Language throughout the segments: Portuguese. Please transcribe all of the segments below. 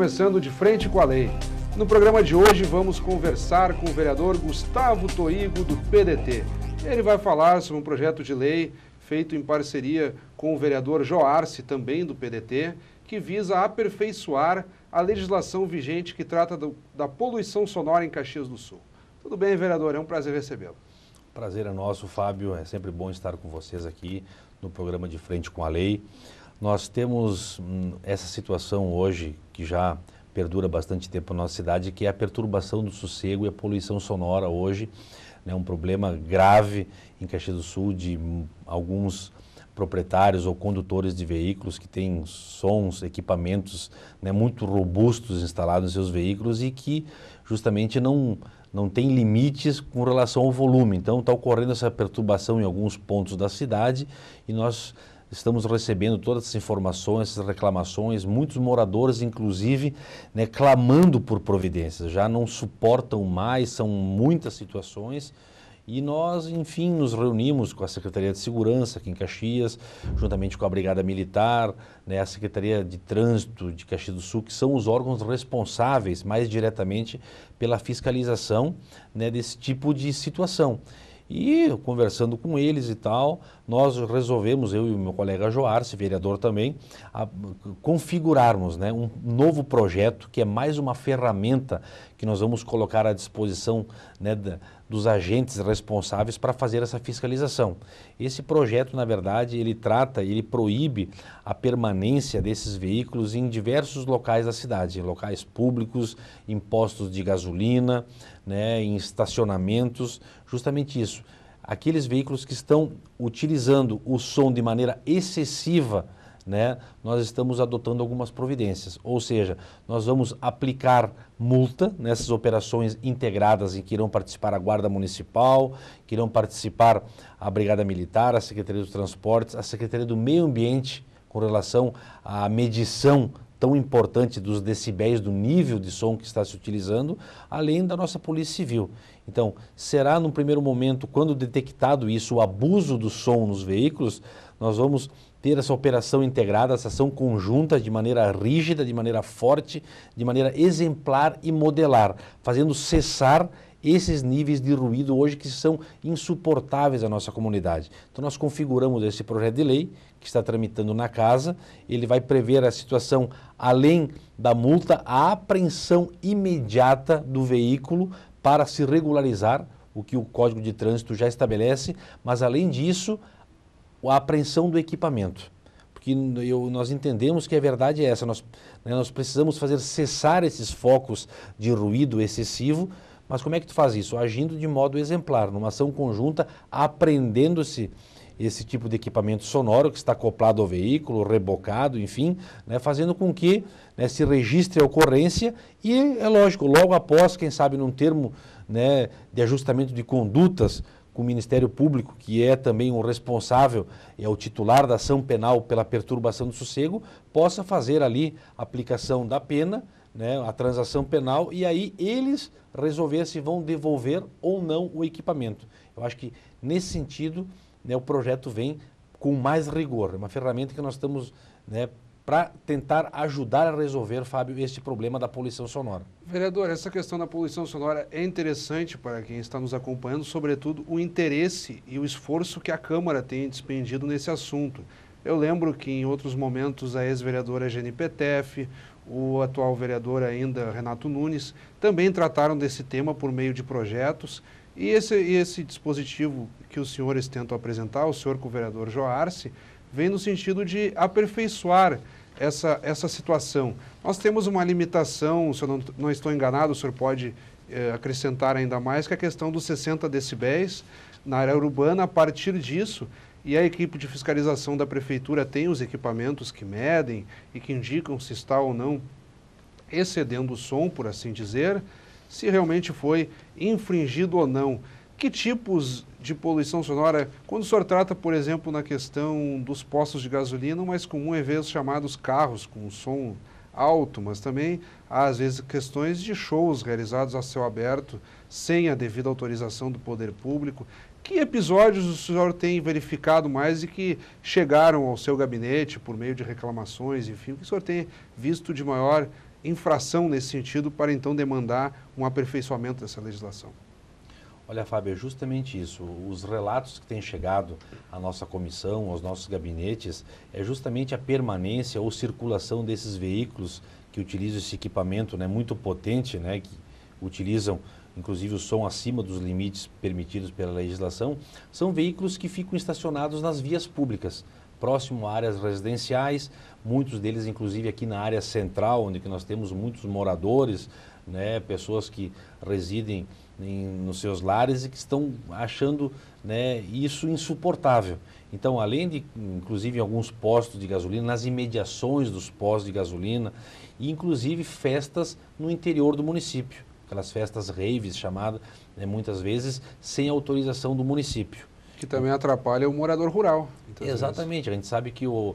começando De Frente com a Lei. No programa de hoje vamos conversar com o vereador Gustavo Toigo, do PDT. Ele vai falar sobre um projeto de lei feito em parceria com o vereador Joarce, também do PDT, que visa aperfeiçoar a legislação vigente que trata da poluição sonora em Caxias do Sul. Tudo bem, vereador? É um prazer recebê-lo. Prazer é nosso, Fábio. É sempre bom estar com vocês aqui no programa De Frente com a Lei. Nós temos essa situação hoje que já perdura bastante tempo na nossa cidade, que é a perturbação do sossego e a poluição sonora hoje. É um problema grave em Caxias do Sul de alguns proprietários ou condutores de veículos que têm sons, equipamentos muito robustos instalados em seus veículos e que justamente não tem limites com relação ao volume. Então está ocorrendo essa perturbação em alguns pontos da cidade e nós estamos recebendo todas essas informações, essas reclamações, muitos moradores, inclusive, clamando por providências, já não suportam mais, são muitas situações. E nós, enfim, nos reunimos com a Secretaria de Segurança aqui em Caxias, juntamente com a Brigada Militar, a Secretaria de Trânsito de Caxias do Sul, que são os órgãos responsáveis mais diretamente pela fiscalização desse tipo de situação. E conversando com eles e tal, nós resolvemos, eu e o meu colega Joarce, vereador também, configurarmos um novo projeto que é mais uma ferramenta que nós vamos colocar à disposição dos agentes responsáveis para fazer essa fiscalização. Esse projeto, na verdade, ele proíbe a permanência desses veículos em diversos locais da cidade, em locais públicos, em postos de gasolina, em estacionamentos, justamente isso. Aqueles veículos que estão utilizando o som de maneira excessiva, nós estamos adotando algumas providências, ou seja, nós vamos aplicar multa nessas operações integradas em que irão participar a Guarda Municipal, que irão participar a Brigada Militar, a Secretaria dos Transportes, a Secretaria do Meio Ambiente, com relação à medição tão importante dos decibéis, do nível de som que está se utilizando, além da nossa Polícia Civil. Então, será num primeiro momento, quando detectado isso, o abuso do som nos veículos, nós vamos ter essa operação integrada, essa ação conjunta, de maneira rígida, de maneira forte, de maneira exemplar e modelar, fazendo cessar esses níveis de ruído hoje que são insuportáveis à nossa comunidade. Então nós configuramos esse projeto de lei que está tramitando na casa, ele vai prever a situação, além da multa, a apreensão imediata do veículo para se regularizar, o que o Código de Trânsito já estabelece, mas além disso, a apreensão do equipamento. Porque nós entendemos que a verdade é essa, nós precisamos fazer cessar esses focos de ruído excessivo, mas como é que tu faz isso? Agindo de modo exemplar, numa ação conjunta, apreendendo-se esse tipo de equipamento sonoro que está acoplado ao veículo, rebocado, enfim, fazendo com que se registre a ocorrência e, é lógico, logo após, quem sabe num termo de ajustamento de condutas com o Ministério Público, que é também o responsável, é o titular da ação penal pela perturbação do sossego, possa fazer ali a aplicação da pena, a transação penal, e aí eles resolver se vão devolver ou não o equipamento. Eu acho que, nesse sentido, o projeto vem com mais rigor. É uma ferramenta que nós estamos para tentar ajudar a resolver, Fábio, este problema da poluição sonora. Vereador, essa questão da poluição sonora é interessante para quem está nos acompanhando, sobretudo o interesse e o esforço que a Câmara tem despendido nesse assunto. Eu lembro que em outros momentos a ex-vereadora Jane Petef, o atual vereador ainda Renato Nunes, também trataram desse tema por meio de projetos, e esse dispositivo que os senhores tentam apresentar, o senhor com o vereador Joarce, vem no sentido de aperfeiçoar essa situação. Nós temos uma limitação, se eu não estou enganado, o senhor pode acrescentar ainda mais, que é a questão dos 60 decibéis na área urbana. A partir disso, e a equipe de fiscalização da prefeitura tem os equipamentos que medem e que indicam se está ou não excedendo o som, por assim dizer, se realmente foi infringido ou não. Que tipos de poluição sonora, quando o senhor trata, por exemplo, na questão dos postos de gasolina, o mais comum é ver os chamados carros com som alto, mas também há, às vezes, questões de shows realizados a céu aberto, sem a devida autorização do poder público. Que episódios o senhor tem verificado mais e que chegaram ao seu gabinete por meio de reclamações, enfim, o que o senhor tem visto de maior infração nesse sentido para então demandar um aperfeiçoamento dessa legislação? Olha, Fábio, é justamente isso. Os relatos que têm chegado à nossa comissão, aos nossos gabinetes, é justamente a permanência ou circulação desses veículos que utilizam esse equipamento, né, muito potente, né, que utilizam inclusive o som acima dos limites permitidos pela legislação, são veículos que ficam estacionados nas vias públicas, próximo a áreas residenciais, muitos deles inclusive aqui na área central, onde que nós temos muitos moradores, né, pessoas que residem nos seus lares e que estão achando, né, isso insuportável. Então, além de, inclusive, alguns postos de gasolina, nas imediações dos postos de gasolina, e inclusive festas no interior do município, aquelas festas raves chamadas, né, muitas vezes sem autorização do município. Que também atrapalha o morador rural. Exatamente, a gente sabe que o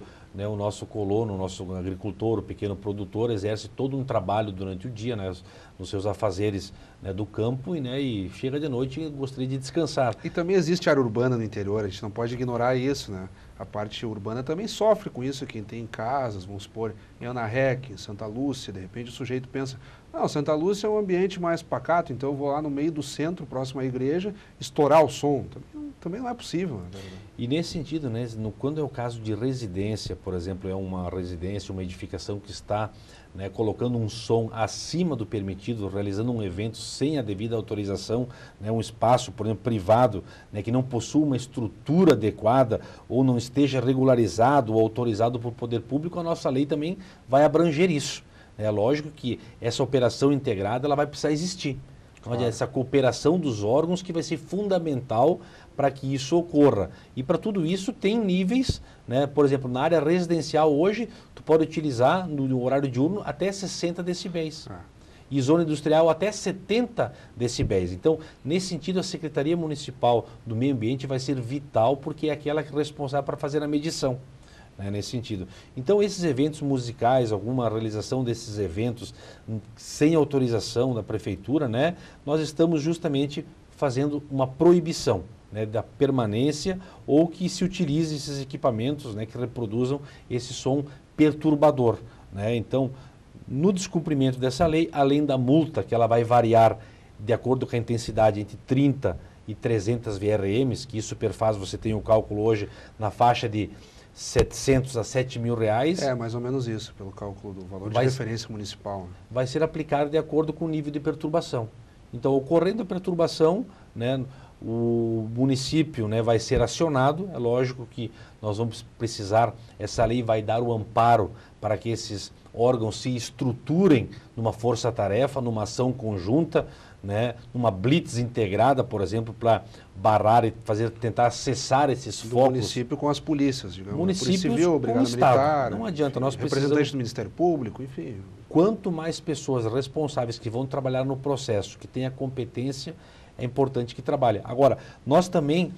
nosso colono, o nosso agricultor, o pequeno produtor exerce todo um trabalho durante o dia, né, nos seus afazeres, né, do campo e chega de noite e gostaria de descansar. E também existe área urbana no interior, a gente não pode ignorar isso, né? A parte urbana também sofre com isso, quem tem casas, vamos supor, em Ana Rec, em Santa Lúcia, de repente o sujeito pensa, não, Santa Lúcia é um ambiente mais pacato, então eu vou lá no meio do centro, próximo à igreja, estourar o som. Também não é possível, né? E nesse sentido, né, quando é o caso de residência, por exemplo, é uma residência, uma edificação que está, né, colocando um som acima do permitido, realizando um evento sem a devida autorização, né, um espaço, por exemplo, privado, né, que não possua uma estrutura adequada ou não esteja regularizado ou autorizado por poder público, a nossa lei também vai abranger isso. É lógico que essa operação integrada ela vai precisar existir. Claro. Essa cooperação dos órgãos que vai ser fundamental para que isso ocorra. E para tudo isso tem níveis, né? Por exemplo, na área residencial hoje, tu pode utilizar no horário diurno até 60 decibéis. E zona industrial até 70 decibéis. Então, nesse sentido, a Secretaria Municipal do Meio Ambiente vai ser vital porque é aquela que é responsável para fazer a medição. Nesse sentido. Então, esses eventos musicais, alguma realização desses eventos sem autorização da prefeitura, né, nós estamos justamente fazendo uma proibição, né, da permanência ou que se utilize esses equipamentos, né, que reproduzam esse som perturbador. Né? Então, no descumprimento dessa lei, além da multa, que ela vai variar de acordo com a intensidade entre 30 e 300 VRMs, que isso perfaz, você tem o cálculo hoje na faixa de 700 a 7 mil reais. É, mais ou menos isso, pelo cálculo do valor de referência municipal. Vai ser aplicado de acordo com o nível de perturbação. Então, ocorrendo a perturbação, né, o município, né, vai ser acionado. É lógico que nós vamos precisar, essa lei vai dar o amparo para que esses órgãos se estruturem numa força-tarefa, numa ação conjunta, né, numa blitz integrada, por exemplo, para barrar e tentar cessar esses focos. Do município com as polícias, digamos. Municípios Polícia Civil, Brigada Militar. Não adianta, nós precisamos... Representantes do Ministério Público, enfim. Quanto mais pessoas responsáveis que vão trabalhar no processo, que tenham a competência, é importante que trabalhem. Agora, nós também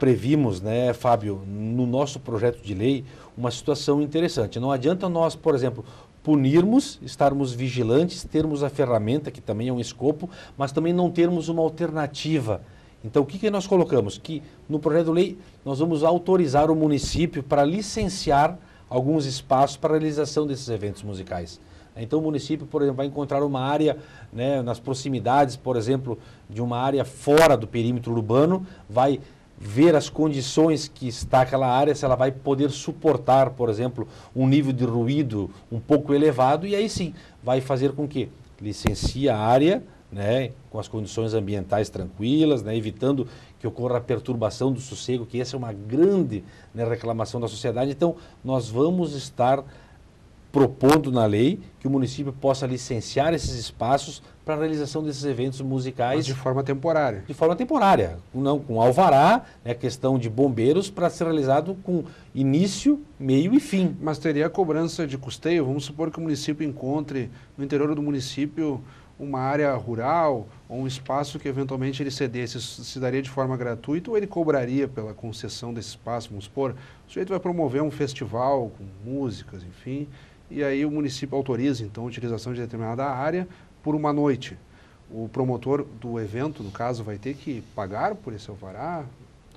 previmos, né, Fábio, no nosso projeto de lei, uma situação interessante. Não adianta nós, por exemplo, punirmos, estarmos vigilantes, termos a ferramenta, que também é um escopo, mas também não termos uma alternativa. Então, o que nós colocamos? Que no projeto de lei nós vamos autorizar o município para licenciar alguns espaços para a realização desses eventos musicais. Então, o município, por exemplo, vai encontrar uma área, né, nas proximidades, por exemplo, de uma área fora do perímetro urbano, vai ver as condições que está aquela área, se ela vai poder suportar, por exemplo, um nível de ruído um pouco elevado, e aí sim, vai fazer com que licencie a área, né, com as condições ambientais tranquilas, né, evitando que ocorra a perturbação do sossego, que essa é uma grande, né, reclamação da sociedade. Então, nós vamos estar propondo na lei que o município possa licenciar esses espaços para a realização desses eventos musicais. Mas de forma temporária. De forma temporária, não com alvará, né, questão de bombeiros, para ser realizado com início, meio e fim. Mas teria a cobrança de custeio? Vamos supor que o município encontre no interior do município uma área rural ou um espaço que eventualmente ele cedesse, se daria de forma gratuita ou ele cobraria pela concessão desse espaço? Vamos supor, o sujeito vai promover um festival com músicas, enfim, e aí o município autoriza, então, a utilização de determinada área por uma noite. O promotor do evento, no caso, vai ter que pagar por esse alvará?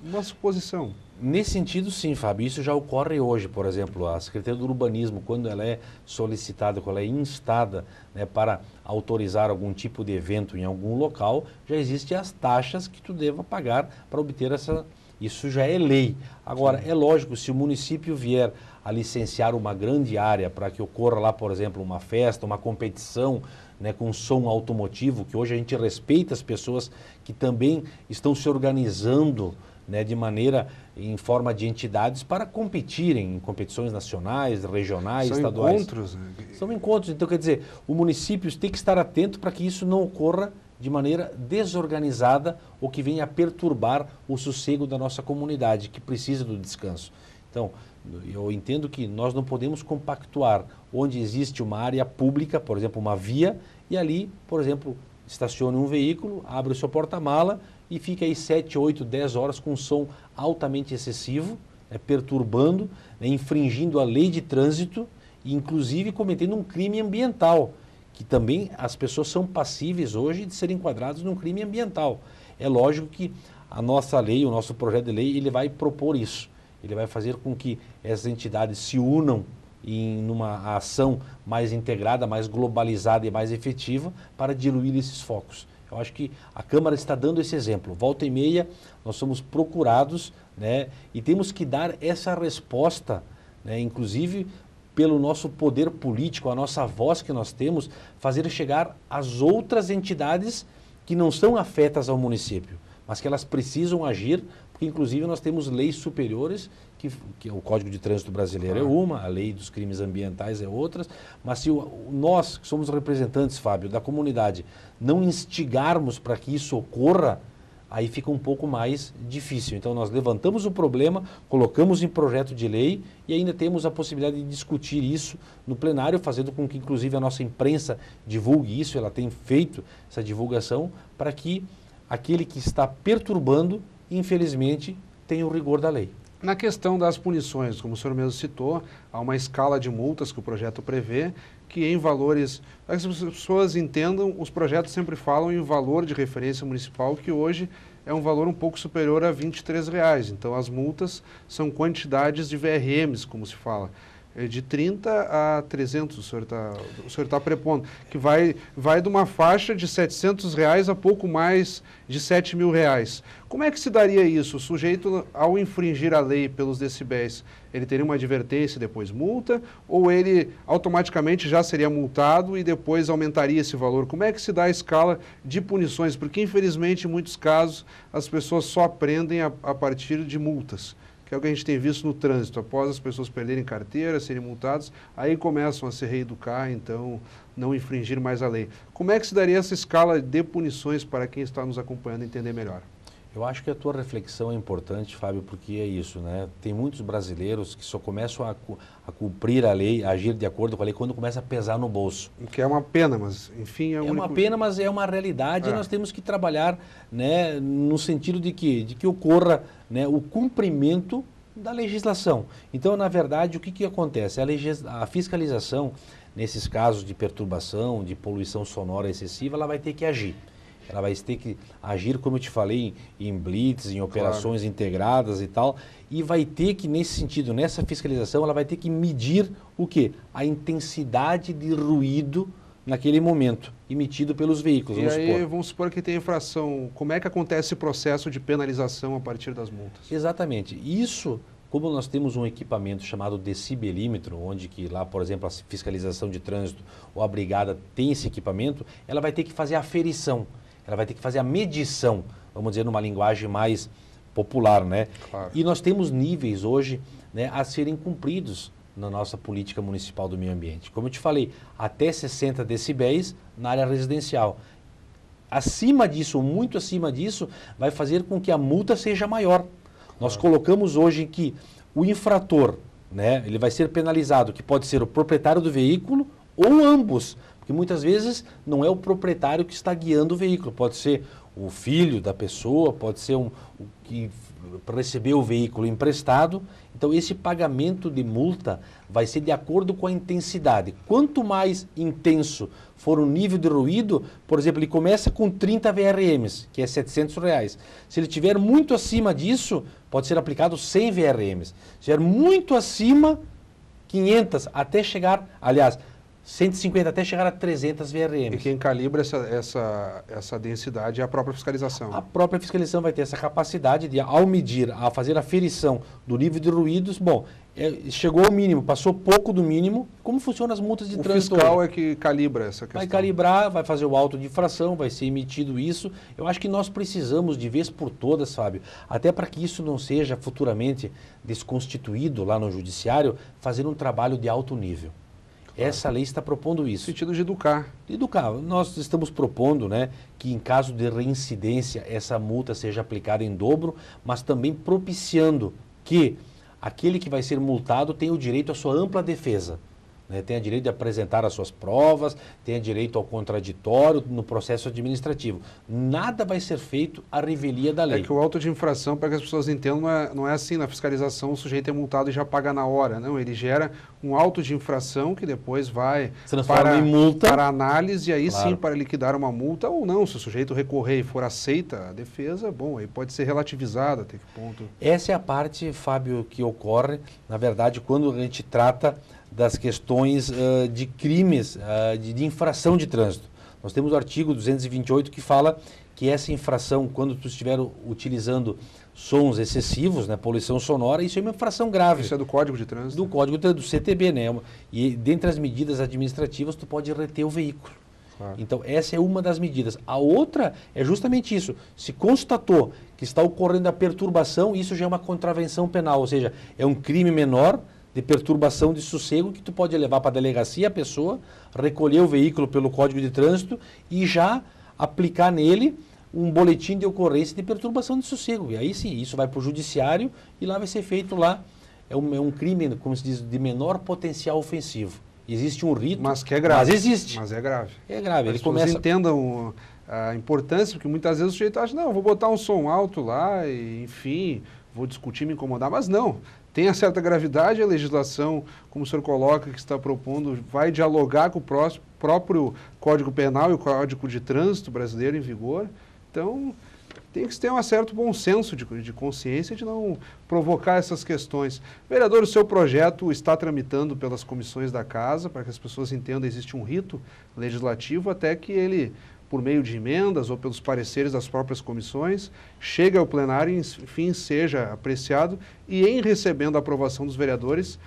Uma suposição. Nesse sentido, sim, Fábio, isso já ocorre hoje. Por exemplo, a Secretaria do Urbanismo, quando ela é solicitada, quando ela é instada, né, para autorizar algum tipo de evento em algum local, já existem as taxas que tu deva pagar para obter essa... Isso já é lei. Agora, é lógico, se o município vier a licenciar uma grande área para que ocorra lá, por exemplo, uma festa, uma competição, né, com som automotivo, que hoje a gente respeita as pessoas que também estão se organizando, né, de maneira, em forma de entidades para competirem em competições nacionais, regionais, estaduais. São encontros. São encontros. Então, quer dizer, o município tem que estar atento para que isso não ocorra de maneira desorganizada ou que venha a perturbar o sossego da nossa comunidade, que precisa do descanso. Então, eu entendo que nós não podemos compactuar onde existe uma área pública, por exemplo, uma via, e ali, por exemplo, estacione um veículo, abre o seu porta-mala e fica aí 7, 8, 10 horas com um som altamente excessivo, né, perturbando, né, infringindo a lei de trânsito e inclusive cometendo um crime ambiental, que também as pessoas são passíveis hoje de serem enquadradas num crime ambiental. É lógico que a nossa lei, o nosso projeto de lei, ele vai propor isso. Ele vai fazer com que essas entidades se unam em uma ação mais integrada, mais globalizada e mais efetiva para diluir esses focos. Eu acho que a Câmara está dando esse exemplo. Volta e meia, nós somos procurados, né, e temos que dar essa resposta, né, inclusive pelo nosso poder político, a nossa voz que nós temos, fazer chegar às outras entidades que não são afetas ao município, mas que elas precisam agir, porque inclusive nós temos leis superiores, que o Código de Trânsito Brasileiro é uma, a Lei dos Crimes Ambientais é outra, mas se nós, que somos representantes, Fábio, da comunidade, não instigarmos para que isso ocorra, aí fica um pouco mais difícil. Então nós levantamos o problema, colocamos em projeto de lei e ainda temos a possibilidade de discutir isso no plenário, fazendo com que inclusive a nossa imprensa divulgue isso, ela tem feito essa divulgação, para que aquele que está perturbando, infelizmente, tenha o rigor da lei. Na questão das punições, como o senhor mesmo citou, há uma escala de multas que o projeto prevê, que em valores, para que as pessoas entendam, os projetos sempre falam em valor de referência municipal, que hoje é um valor um pouco superior a R$ 23. Então as multas são quantidades de VRMs, como se fala, de 30 a 300, o senhor está prepondo, que vai de uma faixa de R$ 700 a pouco mais de R$ 7.000. Como é que se daria isso? O sujeito, ao infringir a lei pelos decibéis, ele teria uma advertência e depois multa, ou ele automaticamente já seria multado e depois aumentaria esse valor? Como é que se dá a escala de punições? Porque, infelizmente, em muitos casos, as pessoas só aprendem a partir de multas, que é o que a gente tem visto no trânsito. Após as pessoas perderem carteira, serem multadas, aí começam a se reeducar, então não infringir mais a lei. Como é que se daria essa escala de punições para quem está nos acompanhando entender melhor? Eu acho que a tua reflexão é importante, Fábio, porque é isso, né? Tem muitos brasileiros que só começam a cumprir a lei, a agir de acordo com a lei, quando começa a pesar no bolso. Que é uma pena, mas enfim... É uma pena, mas é uma realidade e nós temos que trabalhar, né, no sentido de que ocorra, né, o cumprimento da legislação. Então, na verdade, o que acontece? A fiscalização, nesses casos de perturbação, de poluição sonora excessiva, ela vai ter que agir. Ela vai ter que agir, como eu te falei, em blitz, em operações integradas e tal, e vai ter que, nesse sentido, nessa fiscalização, ela vai ter que medir o quê? A intensidade de ruído naquele momento, emitido pelos veículos. Vamos supor que tem infração. Como é que acontece esse processo de penalização a partir das multas? Exatamente. Isso, como nós temos um equipamento chamado decibelímetro, onde que lá, por exemplo, a fiscalização de trânsito ou a brigada tem esse equipamento, ela vai ter que fazer a aferição. Ela vai ter que fazer a medição, vamos dizer, numa linguagem mais popular, né? Claro. E nós temos níveis hoje, né, a serem cumpridos na nossa política municipal do meio ambiente. Como eu te falei, até 60 decibéis na área residencial. Acima disso, muito acima disso, vai fazer com que a multa seja maior. Nós colocamos hoje que o infrator, né, ele vai ser penalizado, que pode ser o proprietário do veículo ou ambos. Porque muitas vezes não é o proprietário que está guiando o veículo, pode ser o filho da pessoa, pode ser o que recebeu o veículo emprestado. Então, esse pagamento de multa vai ser de acordo com a intensidade. Quanto mais intenso for o nível de ruído, por exemplo, ele começa com 30 VRMs, que é R$700. Se ele estiver muito acima disso, pode ser aplicado 100 VRMs. Se estiver muito acima, 500, até chegar, aliás, 150 até chegar a 300 VRMs. E quem calibra essa densidade é a própria fiscalização. A própria fiscalização vai ter essa capacidade de, ao medir, a fazer a ferição do nível de ruídos, bom, chegou ao mínimo, passou pouco do mínimo, como funcionam as multas de trânsito? O fiscal é que calibra essa questão. Vai calibrar, vai fazer o auto de infração, vai ser emitido isso. Eu acho que nós precisamos, de vez por todas, Fábio, até para que isso não seja futuramente desconstituído lá no judiciário, fazer um trabalho de alto nível. Essa lei está propondo isso. No sentido de educar. Educar. Nós estamos propondo, né, que em caso de reincidência essa multa seja aplicada em dobro, mas também propiciando que aquele que vai ser multado tenha o direito à sua ampla defesa. Né, tenha direito de apresentar as suas provas, tenha direito ao contraditório no processo administrativo. Nada vai ser feito à revelia da lei. É que o auto de infração, para que as pessoas entendam, não é assim. Na fiscalização, o sujeito é multado e já paga na hora. Não, ele gera um auto de infração que depois vai em multa. Para análise, e aí Claro. sim para liquidar uma multa ou não. Se o sujeito recorrer e for aceita a defesa, bom, aí pode ser relativizada até que ponto. Essa é a parte, Fábio, que ocorre, na verdade, quando a gente trata das questões de crimes, de infração de trânsito. Nós temos o artigo 228 que fala que essa infração, quando tu estiver utilizando sons excessivos, né, poluição sonora, isso é uma infração grave. Isso é do Código de Trânsito? Do Código do CTB, né? E dentre as medidas administrativas, tu pode reter o veículo. Claro. Então, essa é uma das medidas. A outra é justamente isso. Se constatou que está ocorrendo a perturbação, isso já é uma contravenção penal, ou seja, é um crime menor de perturbação de sossego que tu pode levar para a delegacia a pessoa, recolher o veículo pelo Código de Trânsito e já aplicar nele um boletim de ocorrência de perturbação de sossego. E aí sim, isso vai para o judiciário e lá vai ser feito lá, é um crime, como se diz, de menor potencial ofensivo. Existe um rito, mas que é grave. Mas existe. Mas é grave. É grave. Ele começa... entendam a importância, porque muitas vezes o sujeito acha, não, vou botar um som alto lá e, enfim, vou discutir, me incomodar, mas não. Tem a certa gravidade, a legislação, como o senhor coloca, que está propondo, vai dialogar com o próprio Código Penal e o Código de Trânsito brasileiro em vigor. Então, tem que ter um certo bom senso de consciência de não provocar essas questões. Vereador, o seu projeto está tramitando pelas comissões da Casa, para que as pessoas entendam, existe um rito legislativo até que ele, por meio de emendas ou pelos pareceres das próprias comissões, chegue ao plenário e, enfim, seja apreciado e, em recebendo a aprovação dos vereadores,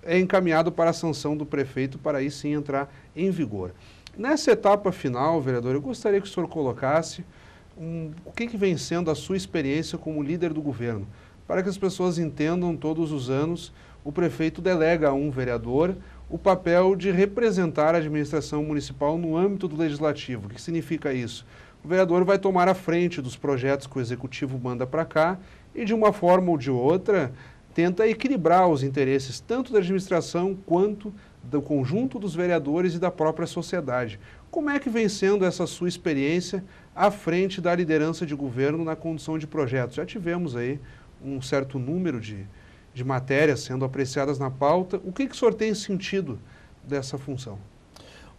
é encaminhado para a sanção do prefeito para aí sim entrar em vigor. Nessa etapa final, vereador, eu gostaria que o senhor colocasse o que vem sendo a sua experiência como líder do governo, para que as pessoas entendam todos os anos, o prefeito delega a um vereador o papel de representar a administração municipal no âmbito do legislativo. O que significa isso? O vereador vai tomar a frente dos projetos que o executivo manda para cá e, de uma forma ou de outra, tenta equilibrar os interesses tanto da administração quanto do conjunto dos vereadores e da própria sociedade. Como é que vem sendo essa sua experiência à frente da liderança de governo na condução de projetos? Já tivemos aí um certo número de matérias sendo apreciadas na pauta. O que o senhor tem sentido dessa função?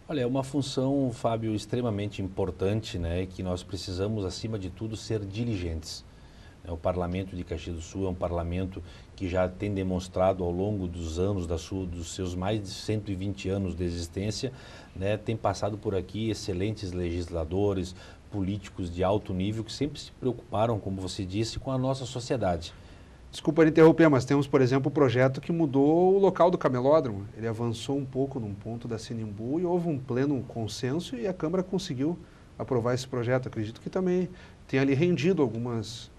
Olha, é uma função, Fábio, extremamente importante, né, que nós precisamos, acima de tudo, ser diligentes. O Parlamento de Caxias do Sul é um parlamento que já tem demonstrado ao longo dos anos, dos seus mais de 120 anos de existência, né, tem passado por aqui excelentes legisladores, políticos de alto nível que sempre se preocuparam, como você disse, com a nossa sociedade. Desculpa interromper, mas temos, por exemplo, o projeto que mudou o local do camelódromo. Ele avançou um pouco num ponto da Sinimbu e houve um pleno consenso e a Câmara conseguiu aprovar esse projeto. Acredito que também tenha ali rendido algumas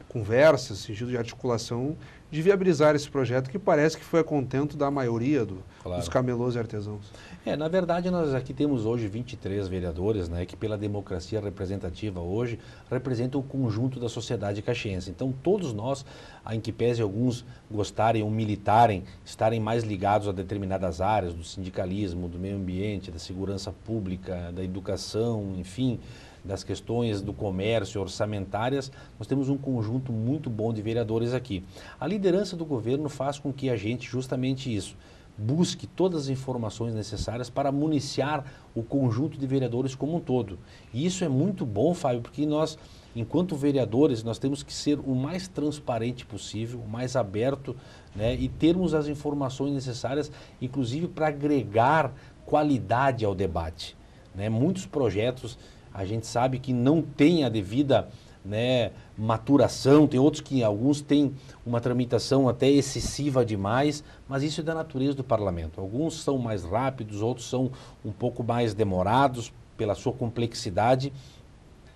conversas, sentido de articulação, de viabilizar esse projeto que parece que foi a contento da maioria dos camelôs e artesãos. Na verdade, nós aqui temos hoje 23 vereadores, né, que pela democracia representativa hoje representam o conjunto da sociedade caxiense. Então, todos nós, em que pese alguns gostarem ou militarem, estarem mais ligados a determinadas áreas, do sindicalismo, do meio ambiente, da segurança pública, da educação, enfim, das questões do comércio, orçamentárias, nós temos um conjunto muito bom de vereadores aqui. A liderança do governo faz com que a gente, justamente isso, busque todas as informações necessárias para municiar o conjunto de vereadores como um todo. E isso é muito bom, Fábio, porque nós, enquanto vereadores, nós temos que ser o mais transparente possível, o mais aberto, né, e termos as informações necessárias, inclusive para agregar qualidade ao debate, né? Muitos projetos a gente sabe que não tem a devida, né, maturação, tem outros que alguns têm uma tramitação até excessiva demais, mas isso é da natureza do parlamento. Alguns são mais rápidos, outros são um pouco mais demorados pela sua complexidade,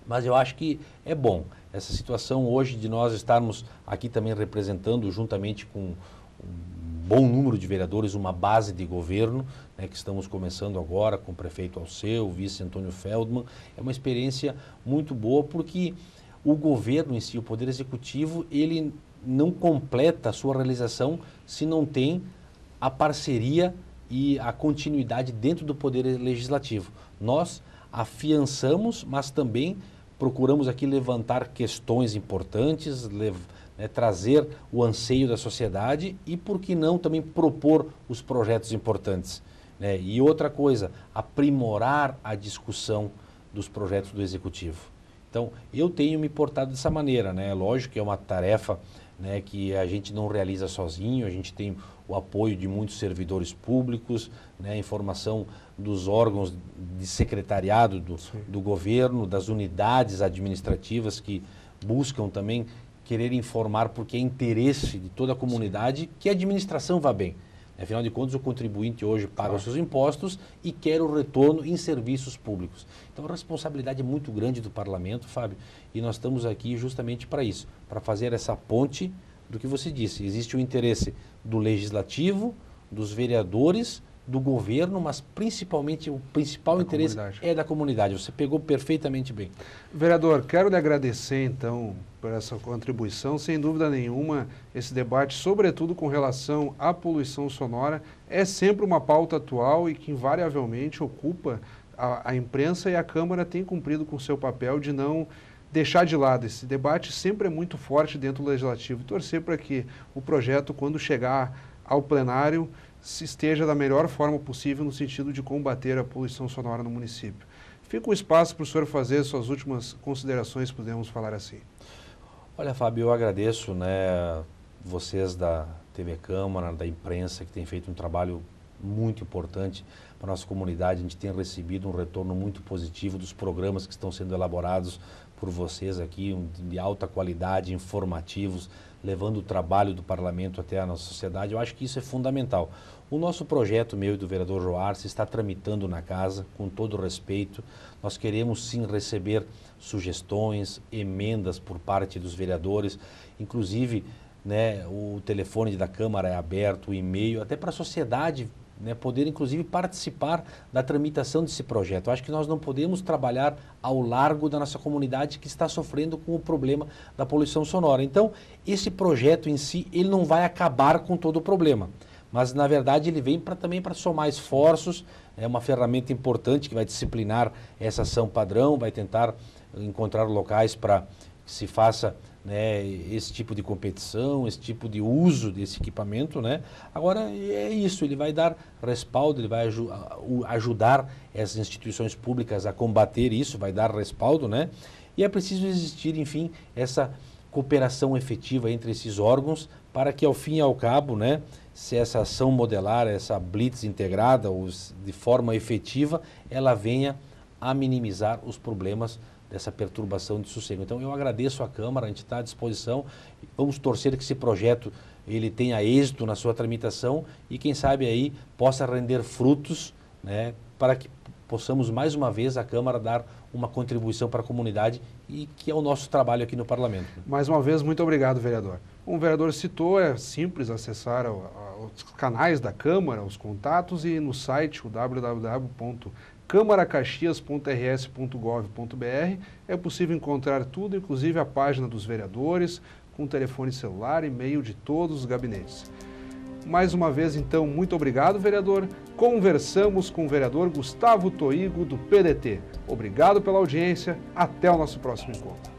mas eu acho que é bom essa situação hoje de nós estarmos aqui também representando, juntamente com um bom número de vereadores, uma base de governo, né, que estamos começando agora com o prefeito Alceu, o vice Antônio Feldman. É uma experiência muito boa porque o governo em si, o Poder Executivo, ele não completa a sua realização se não tem a parceria e a continuidade dentro do Poder Legislativo. Nós afiançamos, mas também procuramos aqui levantar questões importantes, trazer o anseio da sociedade e, por que não, também propor os projetos importantes, né? E outra coisa, aprimorar a discussão dos projetos do Executivo. Então, eu tenho me portado dessa maneira, né? Lógico que é uma tarefa, né, que a gente não realiza sozinho, a gente tem o apoio de muitos servidores públicos, né, informação dos órgãos de secretariado do governo, das unidades administrativas que buscam também querer informar porque é interesse de toda a comunidade que a administração vá bem. Afinal de contas, o contribuinte hoje paga os seus impostos e quer o retorno em serviços públicos. Então, a responsabilidade é muito grande do parlamento, Fábio, e nós estamos aqui justamente para isso, para fazer essa ponte do que você disse. Existe o interesse do legislativo, dos vereadores, do governo, mas principalmente o principal interesse é da comunidade. Você pegou perfeitamente bem. Vereador, quero lhe agradecer então por essa contribuição. Sem dúvida nenhuma, esse debate, sobretudo com relação à poluição sonora, é sempre uma pauta atual e que invariavelmente ocupa a imprensa, e a Câmara tem cumprido com o seu papel de não deixar de lado. Esse debate sempre é muito forte dentro do Legislativo. Torcer para que o projeto, quando chegar ao plenário, se esteja da melhor forma possível no sentido de combater a poluição sonora no município. Fica um espaço para o senhor fazer suas últimas considerações, podemos falar assim. Olha, Fábio, eu agradeço, né, vocês da TV Câmara, da imprensa, que têm feito um trabalho muito importante para a nossa comunidade. A gente tem recebido um retorno muito positivo dos programas que estão sendo elaborados por vocês aqui, de alta qualidade, informativos, levando o trabalho do parlamento até a nossa sociedade. Eu acho que isso é fundamental. O nosso projeto, meu e do vereador Joarce, está tramitando na casa, com todo o respeito. Nós queremos sim receber sugestões, emendas por parte dos vereadores, inclusive, né, o telefone da Câmara é aberto, o e-mail, até para a sociedade, né, poder inclusive participar da tramitação desse projeto. Eu acho que nós não podemos trabalhar ao largo da nossa comunidade que está sofrendo com o problema da poluição sonora. Então, esse projeto em si, ele não vai acabar com todo o problema, mas na verdade ele vem também para somar esforços. É uma ferramenta importante que vai disciplinar essa ação padrão, vai tentar encontrar locais para que se faça, né, esse tipo de competição, esse tipo de uso desse equipamento, né? Agora é isso, ele vai dar respaldo, ele vai ajudar essas instituições públicas a combater isso, vai dar respaldo, né? E é preciso existir, enfim, essa cooperação efetiva entre esses órgãos para que, ao fim e ao cabo, né, se essa ação modelar, essa blitz integrada, de forma efetiva, ela venha a minimizar os problemas dessa perturbação de sossego. Então, eu agradeço à Câmara, a gente está à disposição, vamos torcer que esse projeto ele tenha êxito na sua tramitação e, quem sabe, aí possa render frutos, né, para que possamos, mais uma vez, a Câmara dar uma contribuição para a comunidade e que é o nosso trabalho aqui no Parlamento. Mais uma vez, muito obrigado, vereador. Como o vereador citou, é simples acessar os canais da Câmara, os contatos, e no site, o www.camaracaxias.rs.gov.br, é possível encontrar tudo, inclusive a página dos vereadores, com telefone celular, e-mail de todos os gabinetes. Mais uma vez, então, muito obrigado, vereador. Conversamos com o vereador Gustavo Toigo, do PDT. Obrigado pela audiência. Até o nosso próximo encontro.